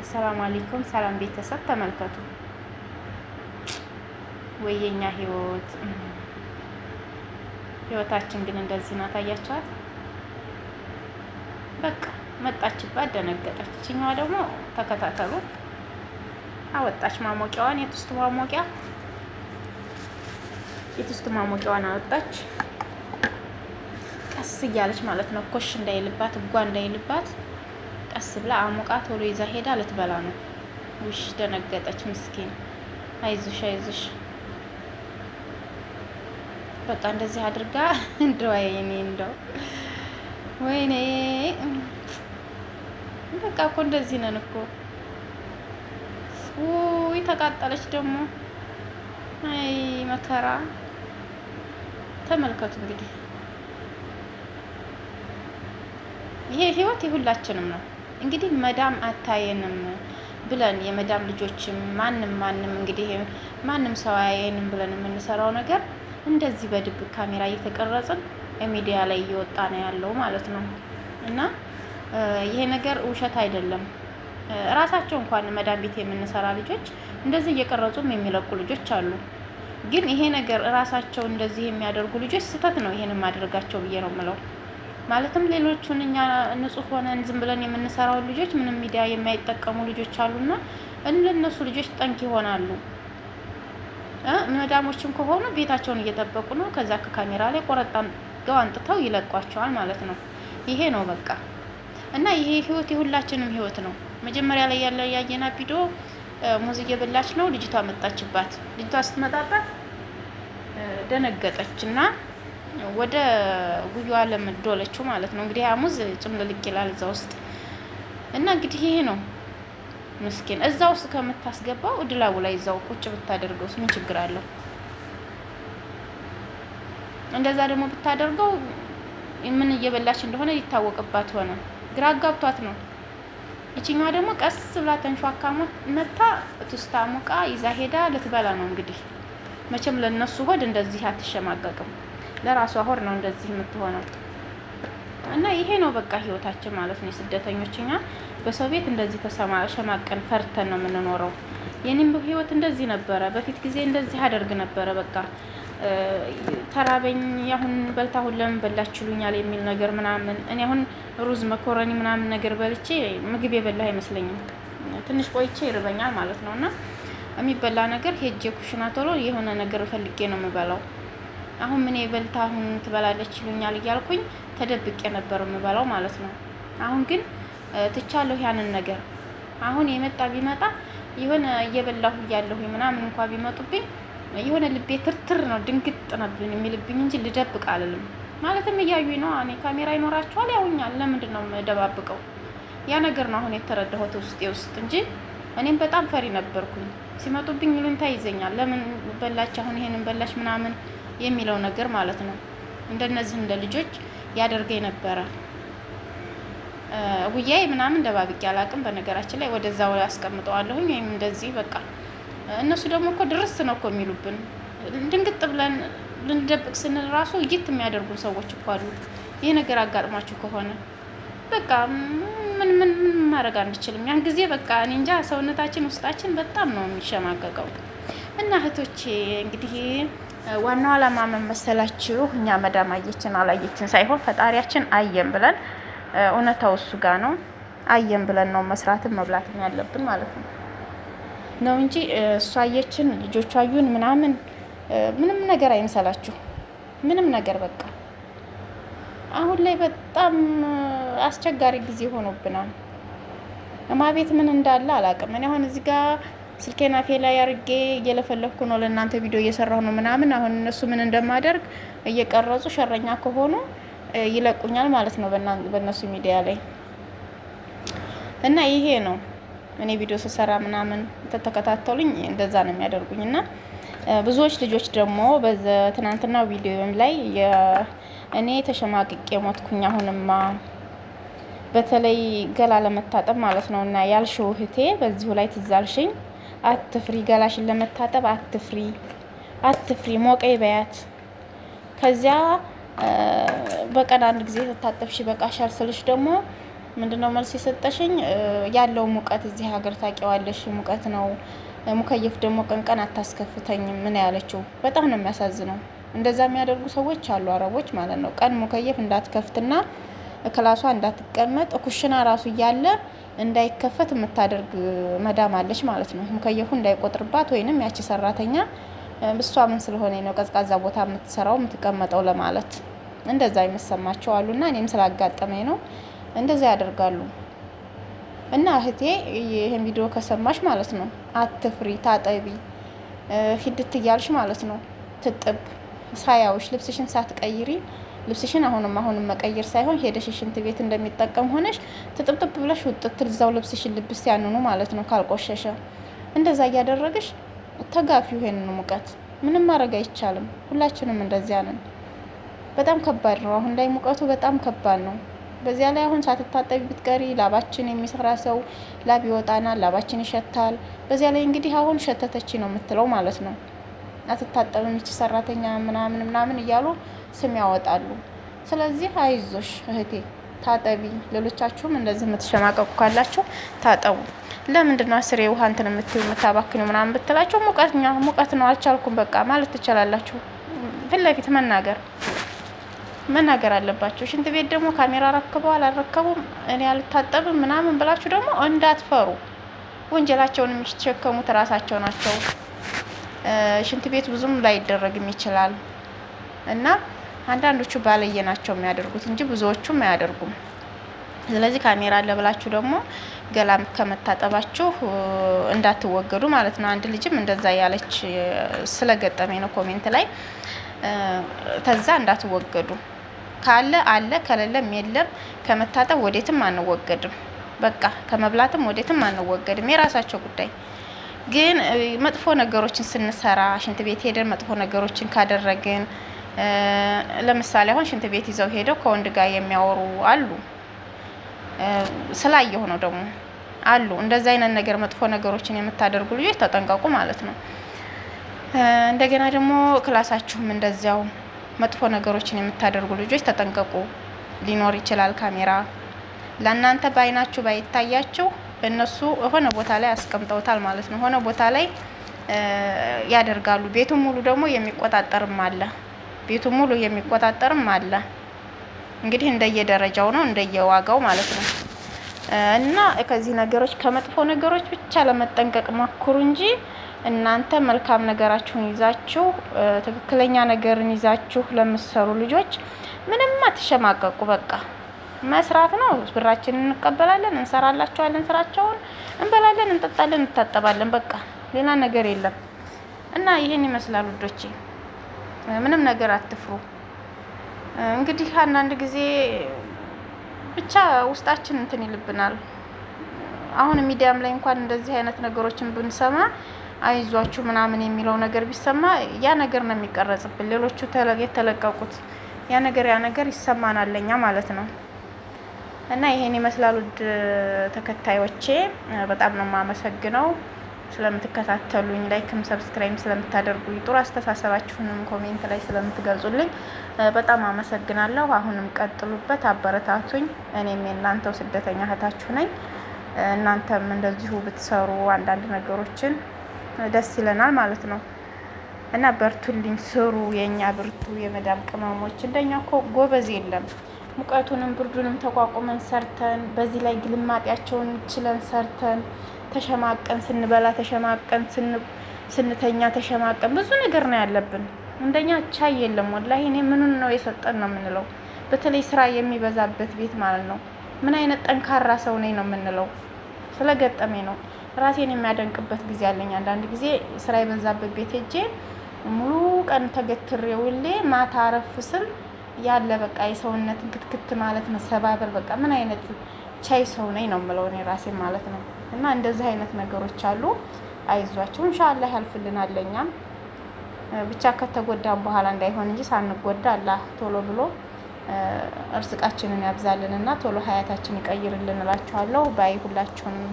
ሰላም አለይኩም። ሰላም ቤተሰብ ተመልከቱ። ወየኛ ህይወታችን ግን እንደዚህ ናት። አያችኋት? በቃ መጣችባት፣ ደነገጠች። እችኛዋ ደግሞ ተከታተሉ፣ አወጣች ማሞቂያዋን፣ የቱስት ማሞቂያዋን አወጣች። ቀስ እያለች ማለት ነው፣ ኮሽ እንዳይልባት፣ እንዳይልባት ቀስ ብላ አሞቃ ቶሎ ይዛ ሄዳ ልትበላ ነው። ውሽ ደነገጠች፣ ምስኪን። አይዞሽ አይዞሽ። በቃ እንደዚህ አድርጋ እንደው ወይኔ በቃ እኮ እንደዚህ ነን እኮ። ውይ ተቃጠለች ደግሞ። አይ መከራ። ተመልከቱ እንግዲህ ይሄ ህይወት የሁላችንም ነው። እንግዲህ መዳም አታየንም ብለን የመዳም ልጆችም ማንም እንግዲህ ማንም ሰው አያየንም ብለን የምንሰራው ነገር እንደዚህ በድብቅ ካሜራ እየተቀረጽን ሚዲያ ላይ እየወጣ ነው ያለው ማለት ነው። እና ይሄ ነገር ውሸት አይደለም። ራሳቸው እንኳን መዳም ቤት የምንሰራ ልጆች እንደዚህ እየቀረጹም የሚለቁ ልጆች አሉ። ግን ይሄ ነገር ራሳቸው እንደዚህ የሚያደርጉ ልጆች ስህተት ነው ይሄንን ማድረጋቸው ብዬ ነው የምለው። ማለትም ሌሎቹን እኛ ንጹህ ሆነን ዝም ብለን የምንሰራው ልጆች ምንም ሚዲያ የማይጠቀሙ ልጆች አሉና እነሱ ልጆች ጠንክ ይሆናሉ። መዳሞችም ከሆኑ ቤታቸውን እየጠበቁ ነው። ከዛ ከካሜራ ላይ ቆረጣን አንጥተው ይለቋቸዋል ማለት ነው። ይሄ ነው በቃ። እና ይሄ ህይወት የሁላችንም ህይወት ነው። መጀመሪያ ላይ ያየና ቪዲዮ ሙዝ እየበላች ነው፣ ልጅቷ መጣችባት። ልጅቷ ስትመጣባት ደነገጠች እና ወደ ጉያዋ ለምዶለችው ማለት ነው። እንግዲህ ሙዝ ጭምልልቅ ይላል እዛ ውስጥ። እና እንግዲህ ይሄ ነው ምስኪን። እዛ ውስጥ ከምታስገባው እድላው ላይ እዛው ቁጭ ብታደርገውስ ምን ችግር አለው? እንደዛ ደግሞ ብታደርገው ምን እየበላች እንደሆነ ሊታወቅባት ሆነ። ግራ አጋብቷት ነው። ይችኛዋ ደግሞ ቀስ ብላ ተንሿካ መታ ቱስታ ሙቃ ይዛ ሄዳ ልትበላ ነው። እንግዲህ መቼም ለነሱ ሆድ እንደዚህ አትሸማቀቅም። ለራሷ ሆድ ነው እንደዚህ የምትሆነው። እና ይሄ ነው በቃ ህይወታችን ማለት ነው። የስደተኞች እኛ በሰው ቤት እንደዚህ ተሸማቀን ፈርተን ነው የምንኖረው። የኔም ህይወት እንደዚህ ነበረ። በፊት ጊዜ እንደዚህ አደርግ ነበረ። በቃ ተራበኝ፣ አሁን በልታ አሁን ለምን በላችሁኛል የሚል ነገር ምናምን። እኔ አሁን ሩዝ መኮረኒ ምናምን ነገር በልቼ ምግብ የበላህ አይመስለኝም። ትንሽ ቆይቼ ይርበኛል ማለት ነው። እና የሚበላ ነገር ሄጄ ኩሽና ቶሎ የሆነ ነገር ፈልጌ ነው የምበላው። አሁን ምን የበልታ አሁን ትበላለች ይሉኛል እያልኩኝ ተደብቄ ነበር የምበላው ማለት ነው። አሁን ግን ትቻለሁ ያንን ነገር። አሁን የመጣ ቢመጣ የሆነ እየበላሁ እያለሁ ምናምን እንኳን ቢመጡብኝ የሆነ ልቤ ትርትር ነው ድንግጥ ነብኝ የሚልብኝ እንጂ ልደብቅ አልልም። ማለትም እያዩኝ ነው። እኔ ካሜራ ይኖራቸዋል፣ ያውኛል። ለምንድን ነው የምደባብቀው? ያ ነገር ነው አሁን የተረዳሁት ውስጤ ውስጥ እንጂ እኔም በጣም ፈሪ ነበርኩኝ። ሲመጡብኝ ይሉኝታ ይዘኛል። ለምን በላች አሁን ይሄንን በላች ምናምን የሚለው ነገር ማለት ነው። እንደነዚህ እንደ ልጆች ያደርገኝ ነበረ። ውያዬ ምናምን ደባብቄ አላቅም። በነገራችን ላይ ወደዛው አስቀምጠዋለሁኝ ወይም እንደዚህ በቃ። እነሱ ደግሞ እኮ ድርስ ነው እኮ የሚሉብን። ድንግጥ ብለን ልንደብቅ ስንል ራሱ እይት የሚያደርጉ ሰዎች እኮ አሉ። ይሄ ነገር አጋጥሟችሁ ከሆነ በቃ ምን ማድረግ አንችልም። ያን ጊዜ በቃ እኔ እንጃ ሰውነታችን ውስጣችን በጣም ነው የሚሸማቀቀው። እና እህቶቼ እንግዲህ ዋናው ዓላማ ምን መሰላችሁ? እኛ መዳም አየችን አላየችን ሳይሆን ፈጣሪያችን አየን ብለን እውነታው እሱ ጋር ነው። አየን ብለን ነው መስራትን መብላትን ያለብን ማለት ነው እንጂ እሱ አየችን ልጆቹ አዩን ምናምን ምንም ነገር አይምሰላችሁ። ምንም ነገር በቃ አሁን ላይ በጣም አስቸጋሪ ጊዜ ሆኖብናል። እማቤት ምን እንዳለ አላውቅም። እኔ አሁን እዚህ ጋር ስልኬን አፌ ላይ አድርጌ እየለፈለፍኩ ነው ለእናንተ ቪዲዮ እየሰራሁ ነው ምናምን። አሁን እነሱ ምን እንደማደርግ እየቀረጹ ሸረኛ ከሆኑ ይለቁኛል ማለት ነው በእነሱ ሚዲያ ላይ። እና ይሄ ነው እኔ ቪዲዮ ስሰራ ምናምን ተተከታተሉኝ እንደዛ ነው የሚያደርጉኝ። እና ብዙዎች ልጆች ደግሞ በትናንትናው ቪዲዮም ላይ እኔ ተሸማቅቄ ሞትኩኝ። አሁንማ በተለይ ገላ ለመታጠብ ማለት ነው። እና ያልሽው እህቴ በዚሁ ላይ ትዛልሽኝ። አትፍሪ፣ ገላሽን ለመታጠብ አትፍሪ፣ ሞቀይ በያት። ከዚያ በቀን አንድ ጊዜ ተታጠብሽ በቃሻል ስልሽ ደግሞ ምንድነው መልስ የሰጠሽኝ? ያለው ሙቀት እዚህ ሀገር ታውቂዋለሽ፣ ሙቀት ነው። ሙከየፍ ደግሞ ቀን ቀን አታስከፍተኝም ምን ያለችው። በጣም ነው የሚያሳዝነው። እንደዛ የሚያደርጉ ሰዎች አሉ፣ አረቦች ማለት ነው። ቀን ሙከየፍ እንዳትከፍትና ክላሷ እንዳትቀመጥ ኩሽና ራሱ እያለ እንዳይከፈት የምታደርግ መዳም አለች ማለት ነው። ሙከየፉ እንዳይቆጥርባት ወይንም ያቺ ሰራተኛ እሷ ምን ስለሆነ ነው ቀዝቃዛ ቦታ የምትሰራው የምትቀመጠው ለማለት እንደዛ ይመሰማቸው አሉና እኔም ስላጋጠመኝ ነው እንደዛ ያደርጋሉ። እና እህቴ ይሄን ቪዲዮ ከሰማሽ ማለት ነው አትፍሪ፣ ታጠቢ፣ ሂድት እያልሽ ማለት ነው ትጥብ ሳያውሽ ልብስሽን ሳትቀይሪ ልብስሽን አሁንም መቀየር ሳይሆን ሄደሽ ሽንት ቤት እንደሚጠቀም ሆነሽ ትጥብጥብ ብለሽ ውጥት እዛው ልብስሽን ልብስ ያንኑ ማለት ነው ካልቆሸሸ እንደዛ እያደረግሽ ተጋፊው ይሄንን ሙቀት ምንም ማድረግ አይቻልም። ሁላችንም እንደዚያ ነን። በጣም ከባድ ነው። አሁን ላይ ሙቀቱ በጣም ከባድ ነው። በዚያ ላይ አሁን ሳትታጠቢ ብትቀሪ ላባችን የሚሰራ ሰው ላብ ይወጣናል፣ ላባችን ይሸታል። በዚያ ላይ እንግዲህ አሁን ሸተተች ነው የምትለው ማለት ነው። አትታጠብም ይቺ ሰራተኛ ምናምን እያሉ ስም ያወጣሉ። ስለዚህ አይዞሽ እህቴ ታጠቢ። ሌሎቻችሁም እንደዚህ የምትሸማቀቁ ካላችሁ ታጠቡ። ለምንድን ነው አስሬ ውሃ እንትን የምታባክኙ ምናምን ብትላችሁ ሙቀት ነው አልቻልኩም በቃ ማለት ትችላላችሁ። ፊት ለፊት መናገር አለባችሁ። ሽንት ቤት ደግሞ ካሜራ ረክበዋል አልረከቡም እኔ አልታጠብም ምናምን ብላችሁ ደግሞ እንዳትፈሩ። ወንጀላቸውን የሚሸከሙት ራሳቸው ናቸው። ሽንት ቤት ብዙም ላይደረግም ይችላል እና አንዳንዶቹ ባለየ ናቸው የሚያደርጉት እንጂ ብዙዎቹም አያደርጉም። ስለዚህ ካሜራ አለ ብላችሁ ደግሞ ገላም ከመታጠባችሁ እንዳትወገዱ ማለት ነው። አንድ ልጅም እንደዛ ያለች ስለገጠመኝ ነው ኮሜንት ላይ ተዛ እንዳትወገዱ ካለ አለ ከሌለም የለም። ከመታጠብ ወዴትም አንወገድም። በቃ ከመብላትም ወዴትም አንወገድም። የራሳቸው ጉዳይ። ግን መጥፎ ነገሮችን ስንሰራ ሽንት ቤት ሄደን መጥፎ ነገሮችን ካደረግን ለምሳሌ አሁን ሽንት ቤት ይዘው ሄደው ከወንድ ጋር የሚያወሩ አሉ። ስላየሁ ነው ደግሞ አሉ እንደዛ አይነት ነገር መጥፎ ነገሮችን የምታደርጉ ልጆች ተጠንቀቁ ማለት ነው። እንደገና ደግሞ ክላሳችሁም እንደዚያው መጥፎ ነገሮችን የምታደርጉ ልጆች ተጠንቀቁ። ሊኖር ይችላል ካሜራ ለእናንተ በአይናችሁ ባይታያችሁ እነሱ ሆነ ቦታ ላይ አስቀምጠውታል ማለት ነው። ሆነ ቦታ ላይ ያደርጋሉ። ቤቱን ሙሉ ደግሞ የሚቆጣጠርም አለ። እንግዲህ እንደየደረጃው ነው እንደየዋጋው ማለት ነው። እና ከዚህ ነገሮች ከመጥፎ ነገሮች ብቻ ለመጠንቀቅ ሞክሩ እንጂ እናንተ መልካም ነገራችሁን ይዛችሁ ትክክለኛ ነገርን ይዛችሁ ለምትሰሩ ልጆች ምንም አትሸማቀቁ። በቃ መስራት ነው። ብራችንን እንቀበላለን፣ እንሰራላችኋለን፣ ስራቸውን እንበላለን፣ እንጠጣለን፣ እንታጠባለን። በቃ ሌላ ነገር የለም። እና ይሄን ይመስላል ውዶቼ። ምንም ነገር አትፍሩ። እንግዲህ አንዳንድ ጊዜ ብቻ ውስጣችን እንትን ይልብናል። አሁን ሚዲያም ላይ እንኳን እንደዚህ አይነት ነገሮችን ብንሰማ አይዟችሁ ምናምን የሚለው ነገር ቢሰማ ያ ነገር ነው የሚቀረጽብን። ሌሎቹ የተለቀቁት ያ ነገር ይሰማናል ለኛ ማለት ነው። እና ይሄን ይመስላል ውድ ተከታዮቼ። በጣም ነው የማመሰግነው ስለምትከታተሉኝ፣ ላይክም ሰብስክራይብ ስለምታደርጉኝ፣ ጥሩ አስተሳሰባችሁንም ኮሜንት ላይ ስለምትገልጹልኝ በጣም አመሰግናለሁ። አሁንም ቀጥሉበት፣ አበረታቱኝ። እኔም የእናንተው ስደተኛ እህታችሁ ነኝ። እናንተም እንደዚሁ ብትሰሩ አንዳንድ ነገሮችን ደስ ይለናል ማለት ነው። እና በርቱልኝ፣ ስሩ። የኛ ብርቱ የመዳም ቅመሞች እንደኛ እኮ ጎበዝ የለም። ሙቀቱንም ብርዱንም ተቋቁመን ሰርተን በዚህ ላይ ግልማጤያቸውን ችለን ሰርተን ተሸማቀን ስንበላ ተሸማቀን ስንተኛ ተሸማቀን ብዙ ነገር ነው ያለብን። እንደኛ ቻይ የለም ወላሂ። እኔ ምኑን ነው የሰጠን ነው የምንለው። በተለይ ስራ የሚበዛበት ቤት ማለት ነው። ምን አይነት ጠንካራ ሰው ነኝ ነው የምንለው። ስለገጠመኝ ነው ራሴን የሚያደንቅበት ጊዜ አለኝ። አንዳንድ ጊዜ ስራ የበዛበት ቤት ሄጄ ሙሉ ቀን ተገትሬ ውሌ ማታ አረፍ ስል ያለ በቃ የሰውነት ክትክት ማለት መሰባበር በቃ ምን አይነት ቻይ ሰው ነኝ ነው የምለው እኔ ራሴ ማለት ነው። እና እንደዚህ አይነት ነገሮች አሉ። አይዟችሁ ኢንሻአላህ ያልፍልናል። ለኛም ብቻ ከተጎዳን በኋላ እንዳይሆን እንጂ ሳንጎዳ አላህ ቶሎ ብሎ እርስቃችንን ያብዛልንና ቶሎ ሀያታችን ይቀይርልን እላችኋለሁ። ባይ ሁላችሁንም